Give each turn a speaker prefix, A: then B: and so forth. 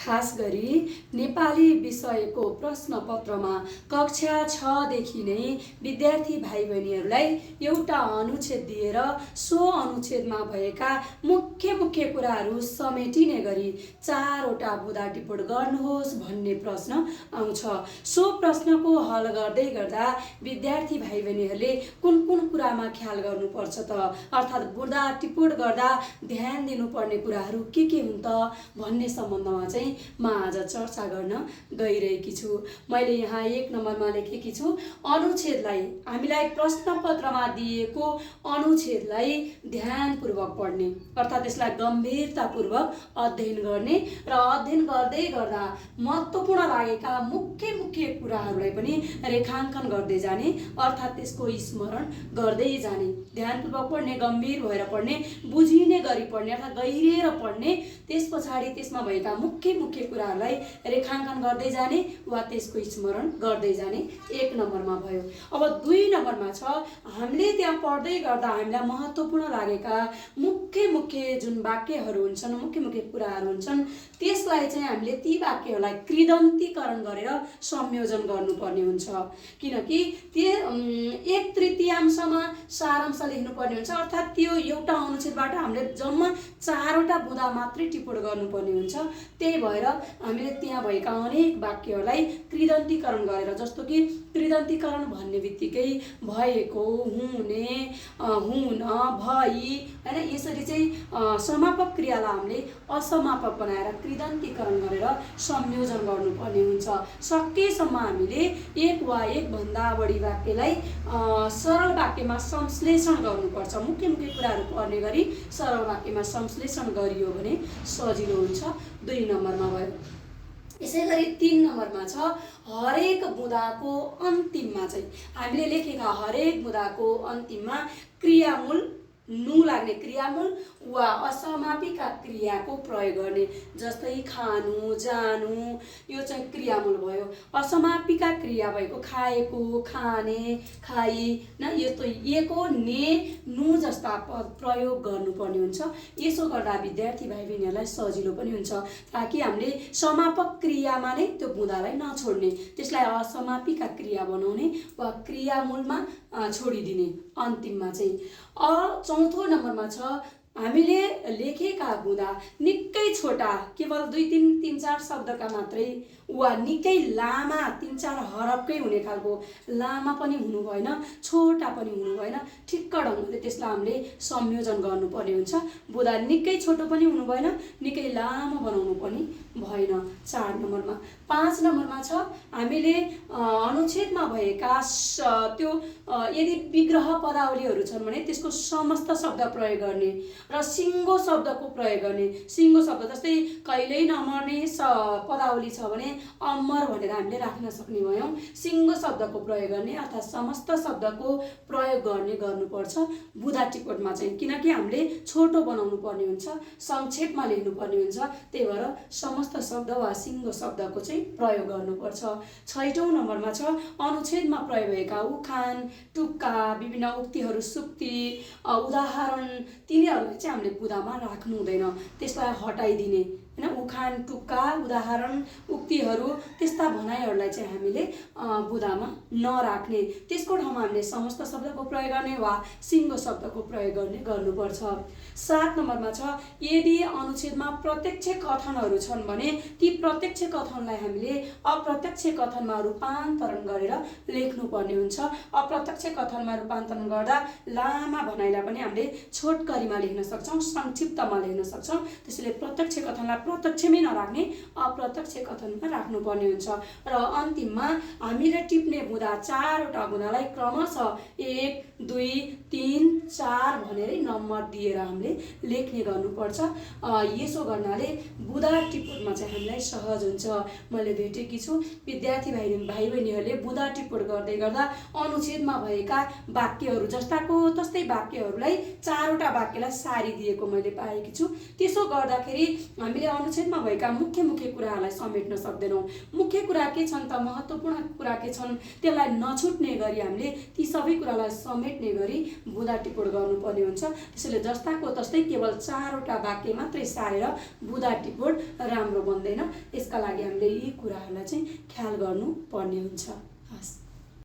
A: खास गरी नेपाली विषयको प्रश्नपत्रमा कक्षा 6 देखि नै विद्यार्थी भाइ बहिनीहरूलाई एउटा अनुच्छेद दिएर सो अनुच्छेदमा भएका मुख्य मुख्य कुराहरू समेटिने गरी 4वटा बुँदा टिप्पण गर्नुहोस् भन्ने प्रश्न आउँछ। सो प्रश्नको हल गर्दै गर्दा विद्यार्थी भाइ बहिनीहरूले कुन कुन कुरामा ख्याल गर्नुपर्छ त, अर्थात् बुँदा टिप्पण गर्दा ध्यान दिनुपर्ने कुराहरू के हुन् त भन्ने सम्बन्धमा चाहिँ म आज चर्चा गर्न गइरहेकी छु। मैले यहाँ 1 नम्बरमा लेखेकी छु, अनुच्छेदलाई हामीलाई प्रश्नपत्रमा दिएको अनुच्छेदलाई ध्यानपूर्वक पढ्ने, अर्थात् त्यसलाई गम्भीरतापूर्वक अध्ययन गर्ने र अध्ययन गर्दै गर्दा महत्त्वपूर्ण लागेका मुख्य मुख्य कुराहरूलाई पनि रेखाङ्कन गर्दै जाने, अर्थात् त्यसको स्मरण गर्दै जाने। ध्यानपूर्वक पढ्ने, गम्भीर भएर पढ्ने, बुझिने गरी पढ्ने, अर्थात् गहिरिएर पढ्ने, त्यस पछाडि त्यसमा भएका मुख्य मुख्य कुराहरूलाई रेखाङ्कन गर्दै जाने वा त्यसको स्मरण गर्दै जाने 1 नम्बरमा भयो। अब 2 नम्बरमा छ, हामीले त्यहाँ पढ्दै गर्दा हामीलाई महत्त्वपूर्ण लागेका मुख्य मुख्य जुन वाक्यहरू हुन्छन्, मुख्य मुख्य कुराहरू हुन्छन्, त्यसलाई चाहिँ हामीले ती वाक्यहरूलाई कृदन्तीकरण गरेर संयोजन गर्नुपर्ने हुन्छ। किनकि त्यो 1/3 सारांश लेख्नुपर्ने हुन्छ, अर्थात् त्यो एउटा अनुच्छेदबाट हामीले जम्मा 4वटा बुँदा मात्रै टिप्पण गर्नुपर्ने हुन्छ। त्यही भएर हामीले त्यहाँ भएका अनेक वाक्यहरूलाई कृदन्तीकरण गरेर, जस्तो कि कृदन्तीकरण भन्ने बित्तिकै भएको, हुने, हुन, भई, हैन, यसरी चाहिँ समापक क्रियालाई हामीले असमापक बनाएर कृदन्तीकरण गरेर संयोजन गर्नुपर्ने हुन्छ। सकेसम्म हामीले 1 वा 1 भन्दा बढी वाक्यलाई सरल वाक्यमा संश्लेषण गर्नुपर्छ। मुख्य मुख्य कुराहरू पढ्ने गरी सरल वाक्यमा संश्लेषण गरियो भने सजिलो हुन्छ। 2 नम्बरमा भयो। यसै गरी 3 नम्बरमा छ, हरेक बुँदाको अन्तिममा चाहिँ हामीले लेखेका हरेक बुँदाको अन्तिममा क्रियामूल नु लाग्ने क्रियामूल वा असमापिका क्रियाको प्रयोग गर्ने, जस्तै खानु, जानु, यो चाहिँ क्रियामूल भयो। असमापिका क्रिया भएको खाएको, खाने, खाई, न यस्तो एको, ने, नु जस्ता पद प्रयोग गर्नुपर्ने हुन्छ। यसो गर्दा विद्यार्थी भाइ बहिनीहरूलाई सजिलो पनि हुन्छ, ताकि हामीले समापक क्रियामा नै त्यो बुँदालाई नछोड्ने, त्यसलाई असमापिका क्रिया बनाउने वा क्रियामूलमा छोडिदिने अन्तिममा चाहिँ। 4थो नम्बरमा छ, हामीले लेखेका बुँदा निकै छोटा, केवल 2-3-4 शब्दका मात्रै वा निकै लामा 3-4 हरफकै हुने खालको, लामा पनि हुनु भएन, छोटा पनि हुनु भएन, ठिक्क ढङ्गले त्यसलाई हामीले संयोजन गर्नुपर्ने हुन्छ। बुँदा निकै छोटो पनि हुनु भएन, निकै लामो बनाउनु पनि भएन। 4 नम्बरमा। 5 नम्बरमा छ, हामीले अनुच्छेदमा भएका त्यो यदि विग्रह पदावलीहरू छन् भने त्यसको समस्त शब्द प्रयोग गर्ने र सिङ्गो शब्दको प्रयोग गर्ने। सिङ्गो शब्द जस्तै कहिल्यै नमर्ने पदावली छ भने अमर भनेर हामीले राख्न सक्ने भयौँ। सिङ्गो शब्दको प्रयोग गर्ने, अर्थात् समस्त शब्दको प्रयोग गर्नुपर्छ बुँदा टिप्पणमा चाहिँ, किनकि हामीले छोटो बनाउनु पर्ने हुन्छ, संक्षेपमा लेख्नुपर्ने हुन्छ। त्यही भएर समस्त शब्द वा सिङ्गो शब्दको चाहिँ प्रयोग गर्नुपर्छ। 6औं नम्बरमा छ, अनुच्छेदमा प्रयोग भएका उखान, टुक्का, विभिन्न उक्तिहरू, सुक्ति, उदाहरण, तिनीहरूलाई चाहिँ हामीले बुँदामा राख्नु हुँदैन, त्यसलाई हटाइदिने, हैन। उखान, टुक्का, उदाहरण, उक्तिहरू, त्यस्ता भनाइहरूलाई चाहिँ हामीले बुँदामा नराख्ने, त्यसको ठाउँमा हामीले समस्त शब्दको प्रयोग गर्ने वा सिङ्गो शब्दको प्रयोग गर्नुपर्छ। 7 नम्बरमा छ, यदि अनुच्छेदमा प्रत्यक्ष कथनहरू छन् भने ती प्रत्यक्ष कथनलाई हामीले अप्रत्यक्ष कथनमा रूपान्तरण गरेर लेख्नुपर्ने हुन्छ। अप्रत्यक्ष कथनमा रूपान्तरण गर्दा लामा भनाइलाई पनि हामीले छोटकरीमा लेख्न सक्छौँ, संक्षिप्तमा लेख्न सक्छौँ। त्यसैले प्रत्यक्ष कथनलाई प्रत्यक्षमै नराख्ने, अप्रत्यक्ष कथनमा राख्नुपर्ने हुन्छ। र अन्तिममा हामीले टिप्ने बुँदा 4वटा बुँदालाई क्रमशः 1, 2, 3, 4 भनेर नम्बर दिएर हामीले लेख्ने गर्नुपर्छ। यसो गर्नाले बुँदा टिप्पणमा चाहिँ हामीलाई सहज हुन्छ। मैले भेटेकी छु विद्यार्थी भाइ बहिनीहरूले बुँदा टिप्पण गर्दै गर्दा अनुच्छेदमा भएका वाक्यहरू जस्ताको तस्तै वाक्यहरूलाई 4वटा वाक्यलाई सारिदिएको मैले पाएकी छु। त्यसो गर्दाखेरि हामीले अनुच्छेदमा भएका मुख्य मुख्य कुराहरूलाई समेट्न सक्दैनौँ। मुख्य कुरा के छन् त, महत्त्वपूर्ण कुरा के छन्, त्यसलाई नछुट्ने गरी हामीले ती सबै कुरालाई समेट्ने गरी बुँदा टिप्पण गर्नुपर्ने हुन्छ। त्यसैले जस्ताको तस्तै केवल 4वटा वाक्य मात्रै सारेर बुँदा टिप्पण राम्रो राम्रो बन्दैन। त्यसका लागि हामीले यी कुराहरूलाई चाहिँ ख्याल गर्नुपर्ने हुन्छ। हस्।